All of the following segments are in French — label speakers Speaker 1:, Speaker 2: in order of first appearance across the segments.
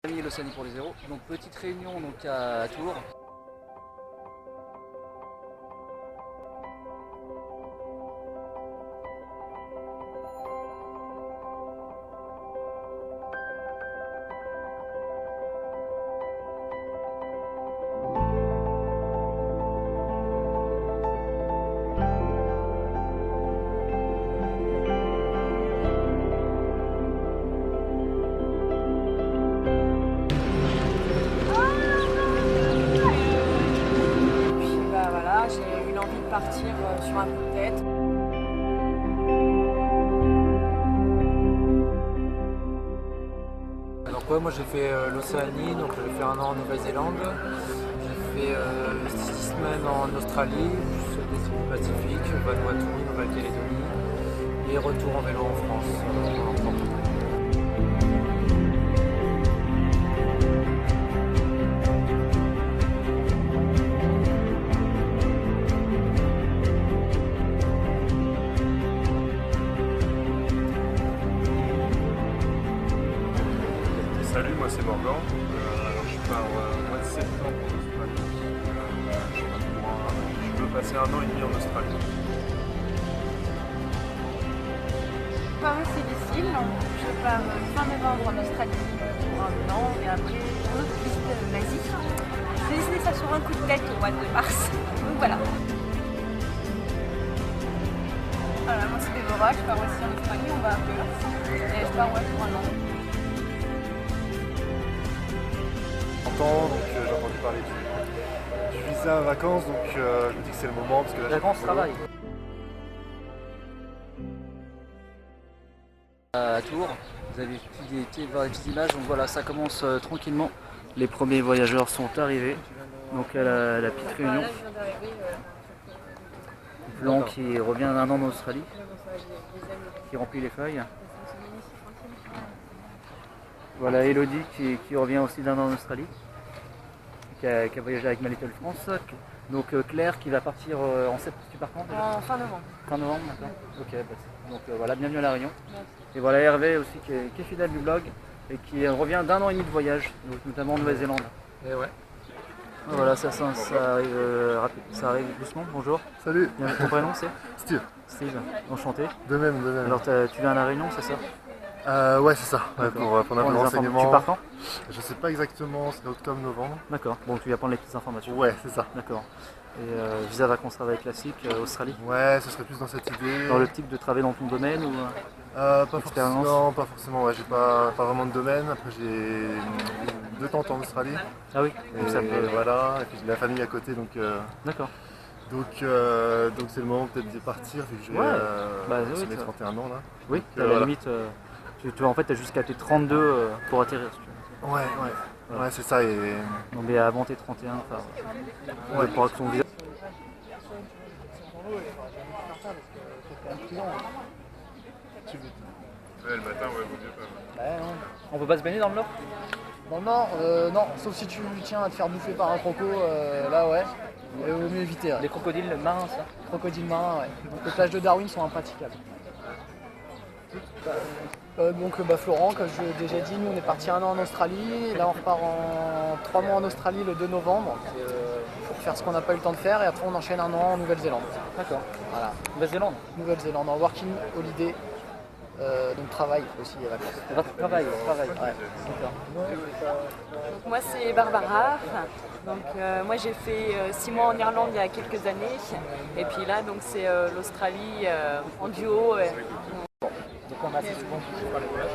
Speaker 1: L'Océanie pour les zéros. Donc petite réunion donc à Tours.
Speaker 2: J'ai eu l'envie de partir sur un coup de tête.
Speaker 3: Alors ouais, moi j'ai fait l'Océanie, donc j'ai fait un an en Nouvelle-Zélande, j'ai fait 6 semaines en Australie, sur le Pacifique, Vanuatu, Nouvelle-Calédonie, et retour en vélo en France en octobre.
Speaker 4: Salut, moi c'est Morgan. Alors je pars au mois de septembre en Australie. Je veux passer 1 an et demi en Australie.
Speaker 2: Paris c'est difficile, je pars fin novembre en Australie pour 1 an et après une autre piste l'Asie. J'ai décidé ça sur un coup de tête au mois de mars. Donc voilà. Voilà, moi c'est Déborah, je pars aussi en Australie, on va à Perth et je pars pour 1 an.
Speaker 4: Donc j'ai entendu parler du visa vacances, donc je me dis que c'est le moment parce que là
Speaker 1: Vacances, travail. À Tours, vous avez pu voir les petites images, donc voilà, ça commence tranquillement. Les premiers voyageurs sont arrivés, donc à la petite réunion. Blanc qui revient d'un an en Australie, qui remplit les feuilles. Voilà Elodie qui revient aussi d'un an en Australie, qui a voyagé avec Ma Little France. Donc Claire qui va partir en septembre, tu pars quand déjà ?
Speaker 2: En fin novembre.
Speaker 1: Fin novembre maintenant. Ok, donc voilà, bienvenue à La Réunion. Et voilà Hervé aussi qui est fidèle du blog et qui revient d'un an et demi de voyage, donc, notamment en Nouvelle-Zélande.
Speaker 3: Et ouais.
Speaker 1: Voilà, ça arrive doucement. Bonjour.
Speaker 4: Salut,
Speaker 1: Ton prénom c'est
Speaker 4: Steve.
Speaker 1: Steve, enchanté.
Speaker 4: De même.
Speaker 1: Alors tu viens à La Réunion, c'est ça ?
Speaker 4: Ouais, c'est ça, ouais, pour prendre un peu de renseignements.
Speaker 1: Tu pars quand ?
Speaker 4: Je sais pas exactement, c'est octobre-novembre.
Speaker 1: D'accord, bon tu vas prendre les petites informations.
Speaker 4: Ouais, c'est ça.
Speaker 1: D'accord. Et visa vacances travail classique, Australie ?
Speaker 4: Ouais, ce serait plus dans cette idée.
Speaker 1: Dans l'optique de travailler dans ton domaine ou
Speaker 4: Pas
Speaker 1: expérience.
Speaker 4: forcément, ouais, j'ai pas vraiment de domaine. Après j'ai 2 tantes en Australie.
Speaker 1: Ah oui,
Speaker 4: Et
Speaker 1: donc ça peut...
Speaker 4: voilà, et puis j'ai de la famille à côté, donc c'est le moment peut-être de partir vu que j'ai
Speaker 1: oui,
Speaker 4: mes 31 ans là.
Speaker 1: Oui,
Speaker 4: Donc,
Speaker 1: à la
Speaker 4: voilà.
Speaker 1: limite, en fait, tu as jusqu'à tes 32 pour atterrir. Si tu veux.
Speaker 4: Ouais,
Speaker 1: Voilà.
Speaker 4: c'est ça. Et
Speaker 1: Non, mais avant tes 31, pour que ton visa.
Speaker 4: le matin, ouais, vaut mieux pas.
Speaker 1: On peut pas se baigner dans le Nord ?
Speaker 5: Dans le nord, non, sauf si tu tiens à te faire bouffer par un croco, là ouais. Il vaut mieux éviter. Ouais.
Speaker 1: Les crocodiles marins, ça ?
Speaker 5: Crocodiles marins, ouais. Donc les plages de Darwin sont impraticables. Florent, comme je l'ai déjà dit, nous on est parti 1 an en Australie. Là on repart en 3 mois en Australie le 2 novembre pour faire ce qu'on n'a pas eu le temps de faire et après on enchaîne 1 an en Nouvelle-Zélande.
Speaker 1: D'accord.
Speaker 5: Voilà.
Speaker 1: Nouvelle-Zélande ?
Speaker 5: Nouvelle-Zélande en working holiday. Donc travail aussi et vacances.
Speaker 1: Travail.
Speaker 5: Ouais.
Speaker 1: D'accord.
Speaker 2: Donc moi c'est Barbara. Donc moi j'ai fait 6 mois en Irlande il y a quelques années. Et puis là donc c'est l'Australie en duo.
Speaker 6: Donc on a fait souvent touché par les voyages.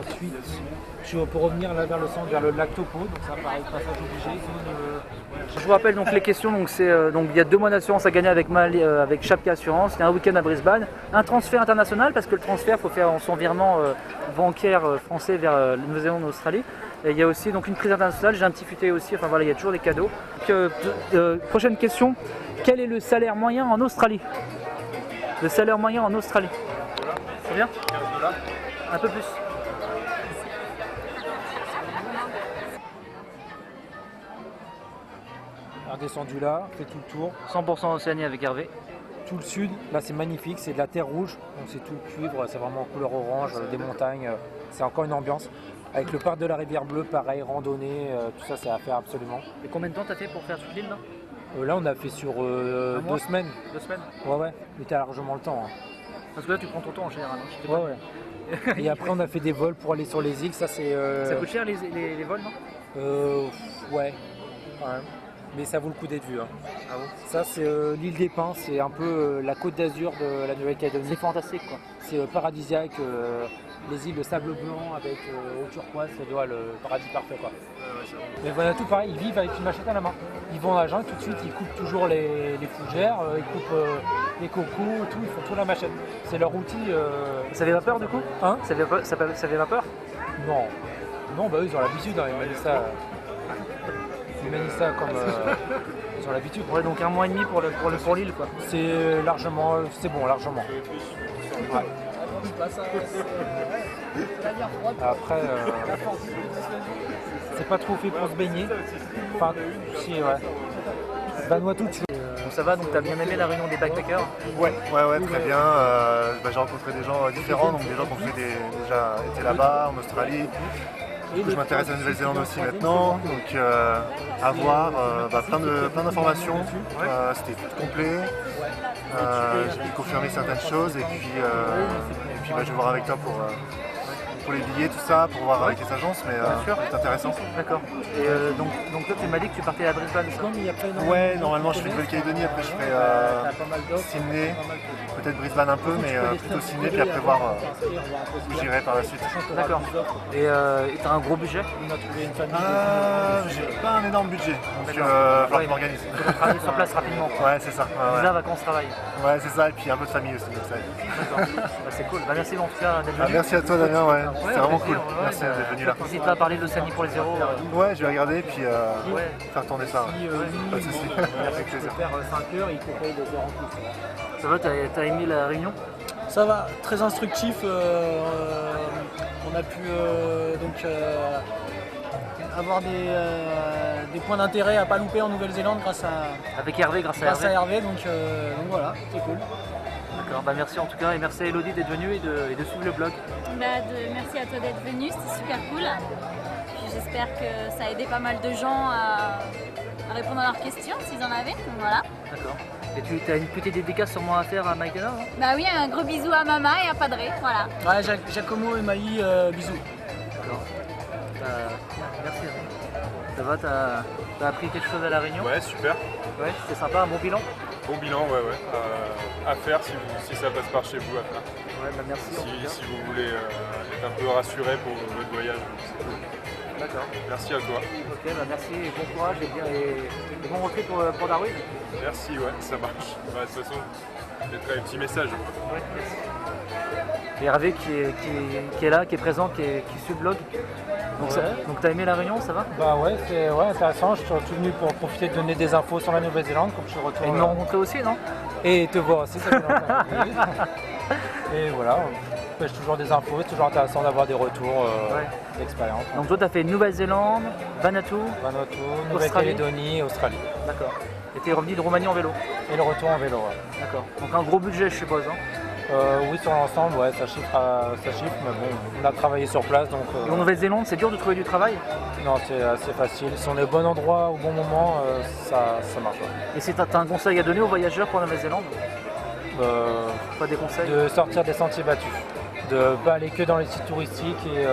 Speaker 6: Ensuite, pour revenir là vers le centre, vers le lac Topo, donc ça pareil, passage obligé.
Speaker 1: Je vous rappelle donc les questions, donc il y a 2 mois d'assurance à gagner avec Chapka Assurance, il y a un week-end à Brisbane, un transfert international parce que le transfert il faut faire en son virement bancaire français vers la Nouvelle-Zélande en Australie. Et il y a aussi donc une prise internationale, j'ai un petit futé aussi, enfin voilà, il y a toujours des cadeaux. Donc, prochaine question, quel est le salaire moyen en Australie ? Le salaire moyen en Australie. C'est bien ? Un peu plus.
Speaker 6: Redescendu là, fait tout le tour.
Speaker 1: 100% Océanie avec Hervé.
Speaker 6: Tout le sud, là c'est magnifique, c'est de la terre rouge, donc c'est tout cuivre, c'est vraiment couleur orange, des montagnes, c'est encore une ambiance. Avec le parc de la Rivière Bleue, pareil, randonnée, tout ça c'est à faire absolument.
Speaker 1: Et combien de temps t'as fait pour faire toute l'île là?
Speaker 6: Là on a fait sur 2 semaines.
Speaker 1: 2 semaines?
Speaker 6: Ouais, mais t'as largement le temps. Hein.
Speaker 1: Parce que là tu prends ton temps en général. Hein.
Speaker 6: Ouais. Et après on a fait des vols pour aller sur les îles, ça c'est...
Speaker 1: Ça coûte cher les vols, non?
Speaker 6: Ouais, quand même. Mais ça vaut le coup d'être vu. Hein.
Speaker 1: Ah bon?
Speaker 6: Ça c'est l'île des Pins, c'est un peu la côte d'Azur de la Nouvelle-Calédonie.
Speaker 1: C'est fantastique quoi.
Speaker 6: C'est paradisiaque, les îles de sable blanc avec eau turquoise, ça doit le paradis parfait quoi. Mais voilà, tout pareil, ils vivent avec une machette à la main. Ils vont à la jungle tout de suite, ils coupent toujours les fougères, ils coupent les cocos, tout, ils font tout à la machette. C'est leur outil.
Speaker 1: Ça fait pas peur du coup?
Speaker 6: Hein?
Speaker 1: Ça fait pas peur?
Speaker 6: Non. Non, bah eux ils ont l'habitude, hein, ils manient ça. Ils manient ça comme. Ils ont l'habitude.
Speaker 1: Ouais, donc 1 mois et demi pour l'île quoi.
Speaker 6: C'est largement. C'est bon, largement. Ouais. Après, c'est pas trop fait pour se baigner. Enfin, si, ouais. Vanuatu, tu
Speaker 1: Bon, ça va, donc t'as bien aimé la réunion des backpackers?
Speaker 4: Ouais, très bien. J'ai rencontré des gens différents, donc des gens qui ont déjà été là-bas, en Australie. Du coup, je m'intéresse à la Nouvelle-Zélande aussi maintenant, donc à voir plein d'informations. C'était tout complet. J'ai pu confirmer certaines choses et puis je vais voir avec toi pour les billets, tout ça, pour voir avec les agences, mais c'est intéressant.
Speaker 1: D'accord. Et donc toi tu m'as dit que tu partais à Brisbane, ça?
Speaker 4: Ouais, normalement je fais Nouvelle-Calédonie, après je ferai Sydney, peut-être Brisbane un peu, mais plutôt Sydney, puis après voir où j'irai par la suite.
Speaker 1: D'accord. Et t'as un gros budget?
Speaker 4: J'ai pas un énorme budget, donc il va falloir que je m'organise.
Speaker 1: Tu vas travailler sur place rapidement.
Speaker 4: Ouais, c'est ça.
Speaker 1: Visa, vacances, travail.
Speaker 4: Ouais, c'est ça, et puis un peu de famille aussi. Donc ça aide.
Speaker 1: D'accord. Bah, c'est cool. Bah, merci en tout cas d'être venu.
Speaker 4: Merci à toi Damien, ouais. C'est vraiment cool.
Speaker 1: Ouais,
Speaker 4: Merci d'être venu là.
Speaker 1: N'hésite pas à parler de l'Océanie pour les zéros.
Speaker 4: Ouais, je vais regarder et puis faire tourner ça. Pas de soucis.
Speaker 6: avec plaisir. Faire 5 heures, il faut payer 2 heures en plus.
Speaker 1: Ça va, t'as aimé la réunion?
Speaker 5: Ça va, très instructif. On a pu avoir des points d'intérêt à pas louper en Nouvelle-Zélande grâce
Speaker 1: Avec Hervé, grâce à
Speaker 5: à
Speaker 1: Hervé.
Speaker 5: Hervé. Donc voilà, c'est cool.
Speaker 1: D'accord, bah merci en tout cas et merci à Elodie d'être venue et de suivre le blog.
Speaker 2: Merci à toi d'être venu, c'était super cool. Puis j'espère que ça a aidé pas mal de gens à répondre à leurs questions s'ils en avaient. Donc voilà.
Speaker 1: D'accord. Et tu as une petite dédicace sûrement à faire à Mike Taylor, non?
Speaker 2: Bah oui, un gros bisou à Mama et à Padre, voilà.
Speaker 5: Ouais, Giacomo et Maï, bisous.
Speaker 1: D'accord. Merci. Ça va, t'as appris quelque chose à la réunion?
Speaker 7: Ouais, super.
Speaker 1: Ouais, c'était sympa, un bon bilan?
Speaker 7: Bon bilan, ouais. À faire si ça passe par chez vous, à faire.
Speaker 1: Ouais, bah merci en tout cas.
Speaker 7: Si vous voulez être un peu rassuré pour votre voyage, c'est cool.
Speaker 1: D'accord.
Speaker 7: Merci à toi.
Speaker 1: Ok, bah merci et bon courage et bon retrait pour Darwin.
Speaker 7: Merci, ouais, ça marche. Bah, de toute façon, je mettrai un petit message.
Speaker 1: Ouais, merci. Et Hervé qui est là, qui est présent, qui suit le blog. Donc t'as aimé la réunion, ça va?
Speaker 6: Bah ouais, c'est intéressant. Je suis surtout venu pour profiter de donner des infos sur la Nouvelle-Zélande comme je suis retourné.
Speaker 1: Et de me rencontrer aussi, non?
Speaker 6: Et te voir aussi, ça fait longtemps. Et voilà, on pêche toujours des infos, c'est toujours intéressant d'avoir des retours d'expérience.
Speaker 1: Donc toi t'as fait Nouvelle-Zélande, Vanuatu,
Speaker 6: Nouvelle-Calédonie, Australie.
Speaker 1: D'accord. Et t'es revenu de Roumanie en vélo?
Speaker 6: Et le retour en vélo, ouais.
Speaker 1: D'accord. Donc un gros budget je suppose, hein?
Speaker 6: Oui, sur l'ensemble, ouais, ça chiffre, mais bon, on a travaillé sur place donc.
Speaker 1: Et en Nouvelle-Zélande, c'est dur de trouver du travail?
Speaker 6: Non, c'est assez facile. Si on est au bon endroit, au bon moment, ça marche. Ouais.
Speaker 1: Et si t'as un conseil à donner aux voyageurs pour la Nouvelle-Zélande? Pas des conseils?
Speaker 6: De sortir des sentiers battus, de pas aller que dans les sites touristiques et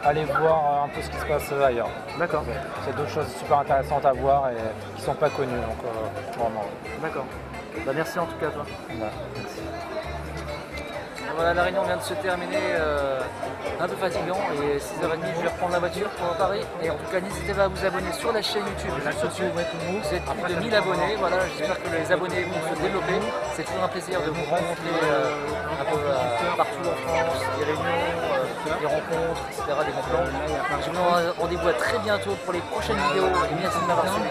Speaker 6: aller voir un peu ce qui se passe ailleurs.
Speaker 1: D'accord.
Speaker 6: C'est d'autres choses super intéressantes à voir et qui sont pas connues, donc vraiment.
Speaker 1: D'accord. Bah merci en tout cas à toi.
Speaker 6: Ouais.
Speaker 1: Merci. Voilà, la réunion vient de se terminer, un peu fatigant, et 6h30 je vais reprendre la voiture pour Paris. Et en tout cas n'hésitez pas à vous abonner sur la chaîne YouTube. Vous êtes plus de 1000 abonnés, voilà, j'espère que les abonnés vont se développer. C'est toujours un plaisir de vous rencontrer un peu partout en France, des réunions, des rencontres, etc., des bons plans. Je vous donne rendez-vous à très bientôt pour les prochaines vidéos et merci de m'avoir suivi.